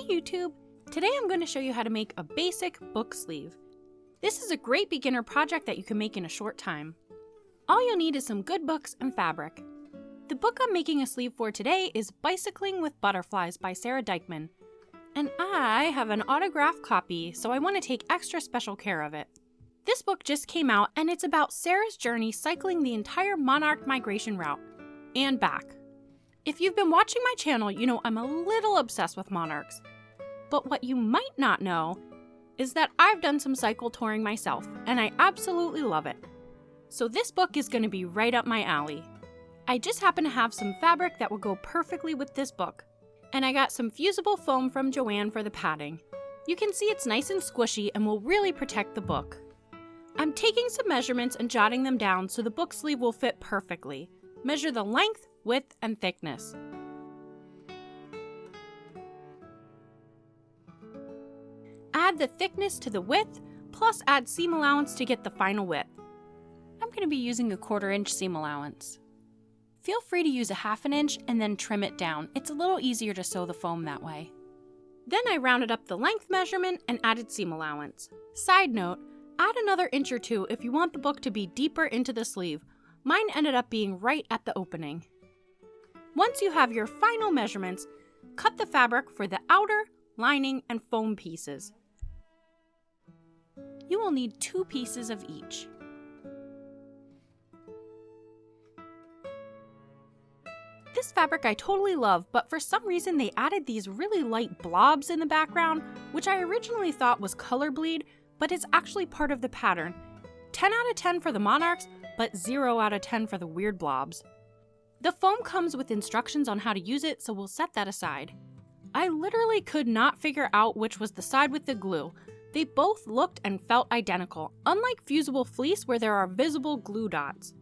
Hey YouTube! Today I'm going to show you how to make a basic book sleeve. This is a great beginner project that you can make in a short time. All you'll need is some good books and fabric. The book I'm making a sleeve for today is Bicycling with Butterflies by Sara Dykman. And I have an autographed copy, so I want to take extra special care of it. This book just came out and it's about Sara's journey cycling the entire monarch migration route and back. If you've been watching my channel, you know I'm a little obsessed with monarchs. But what you might not know is that I've done some cycle touring myself, and I absolutely love it. So this book is going to be right up my alley. I just happen to have some fabric that will go perfectly with this book, and I got some fusible foam from Joanne for the padding. You can see it's nice and squishy and will really protect the book. I'm taking some measurements and jotting them down so the book sleeve will fit perfectly. Measure the length, width, and thickness. Add the thickness to the width, plus add seam allowance to get the final width. I'm going to be using a 1/4 inch seam allowance. Feel free to use a 1/2 inch and then trim it down. It's a little easier to sew the foam that way. Then I rounded up the length measurement and added seam allowance. Side note, add another inch or 2 if you want the book to be deeper into the sleeve. Mine ended up being right at the opening. Once you have your final measurements, cut the fabric for the outer, lining, and foam pieces. You will need 2 pieces of each. This fabric I totally love, but for some reason they added these really light blobs in the background, which I originally thought was color bleed, but it's actually part of the pattern. 10 out of 10 for the monarchs, but 0 out of 10 for the weird blobs. The foam comes with instructions on how to use it, so we'll set that aside. I literally could not figure out which was the side with the glue. They both looked and felt identical, unlike fusible fleece where there are visible glue dots.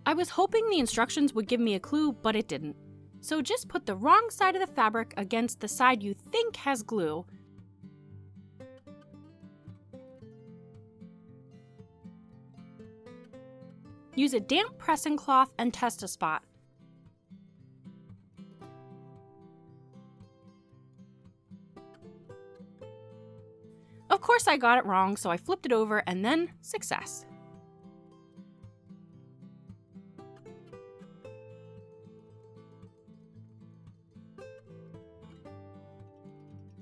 I was hoping the instructions would give me a clue, but it didn't. So just put the wrong side of the fabric against the side you think has glue. Use a damp pressing cloth and test a spot. Of course I got it wrong, so I flipped it over and then success.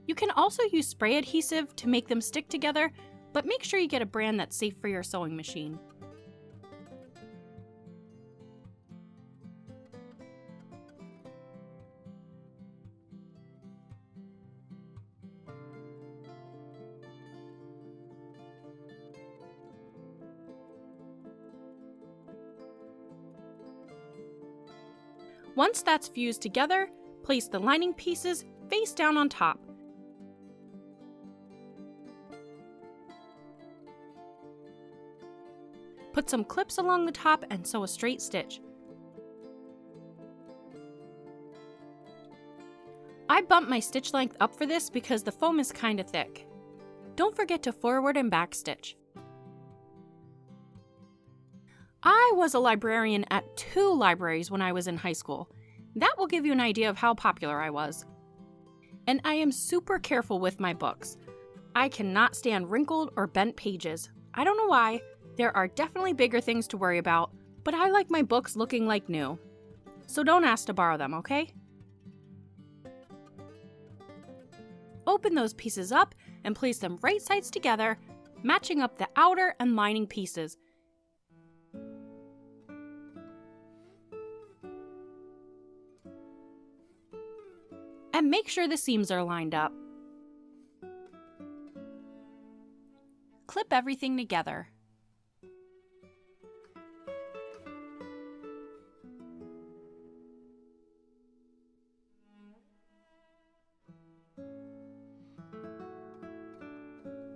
You can also use spray adhesive to make them stick together, but make sure you get a brand that's safe for your sewing machine. Once that's fused together, place the lining pieces face down on top. Put some clips along the top and sew a straight stitch. I bumped my stitch length up for this because the foam is kinda thick. Don't forget to forward and back stitch. I was a librarian at 2 libraries when I was in high school. That will give you an idea of how popular I was. And I am super careful with my books. I cannot stand wrinkled or bent pages. I don't know why. There are definitely bigger things to worry about, but I like my books looking like new. So don't ask to borrow them, okay? Open those pieces up and place them right sides together, matching up the outer and lining pieces. And make sure the seams are lined up. Clip everything together.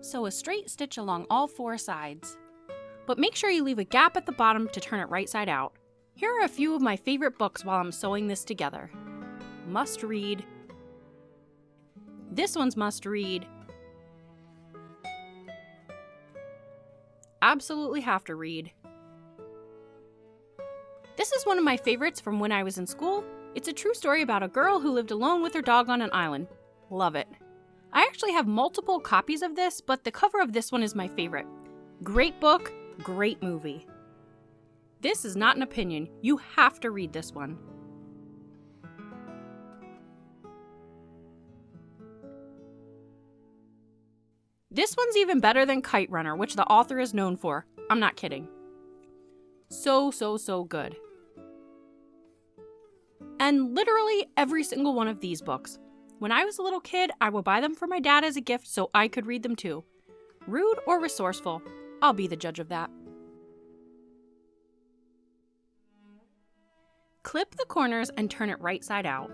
Sew a straight stitch along all 4 sides. But make sure you leave a gap at the bottom to turn it right side out. Here are a few of my favorite books while I'm sewing this together. Must read. This one's must read. Absolutely have to read. This is one of my favorites from when I was in school. It's a true story about a girl who lived alone with her dog on an island. Love it. I actually have multiple copies of this, but the cover of this one is my favorite. Great book, great movie. This is not an opinion. You have to read this one. This one's even better than Kite Runner, which the author is known for. I'm not kidding. So good. And literally every single one of these books. When I was a little kid, I would buy them for my dad as a gift so I could read them too. Rude or resourceful, I'll be the judge of that. Clip the corners and turn it right side out.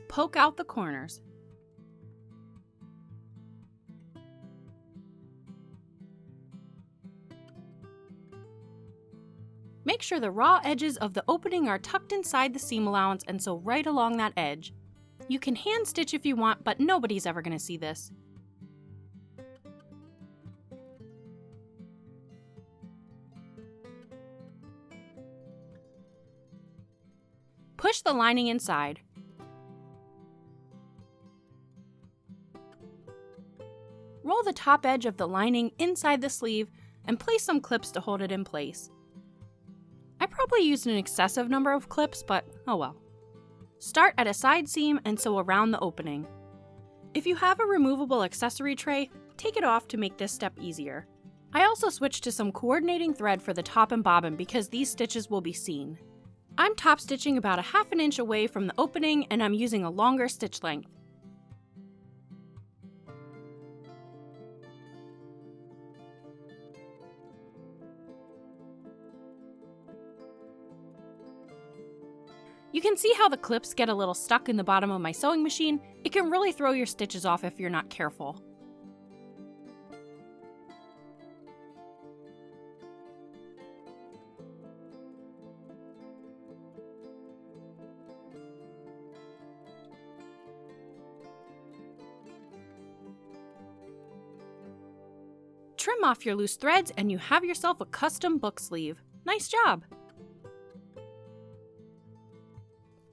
Poke out the corners. Make sure the raw edges of the opening are tucked inside the seam allowance and sew right along that edge. You can hand stitch if you want, but nobody's ever going to see this. Push the lining inside. Roll the top edge of the lining inside the sleeve and place some clips to hold it in place. I probably used an excessive number of clips, but oh well. Start at a side seam and sew around the opening. If you have a removable accessory tray, take it off to make this step easier. I also switched to some coordinating thread for the top and bobbin because these stitches will be seen. I'm top stitching about 1/2 inch away from the opening and I'm using a longer stitch length. You can see how the clips get a little stuck in the bottom of my sewing machine. It can really throw your stitches off if you're not careful. Trim off your loose threads and you have yourself a custom book sleeve. Nice job!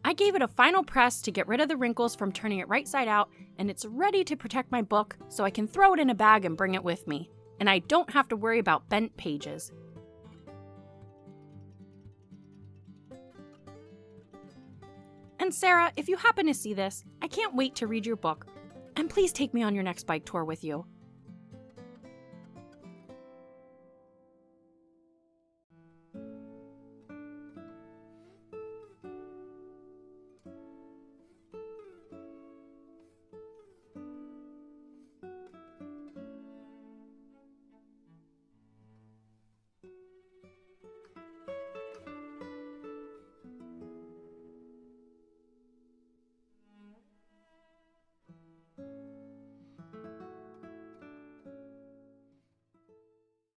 I gave it a final press to get rid of the wrinkles from turning it right side out, and it's ready to protect my book so I can throw it in a bag and bring it with me, and I don't have to worry about bent pages. And Sarah, if you happen to see this, I can't wait to read your book, and please take me on your next bike tour with you.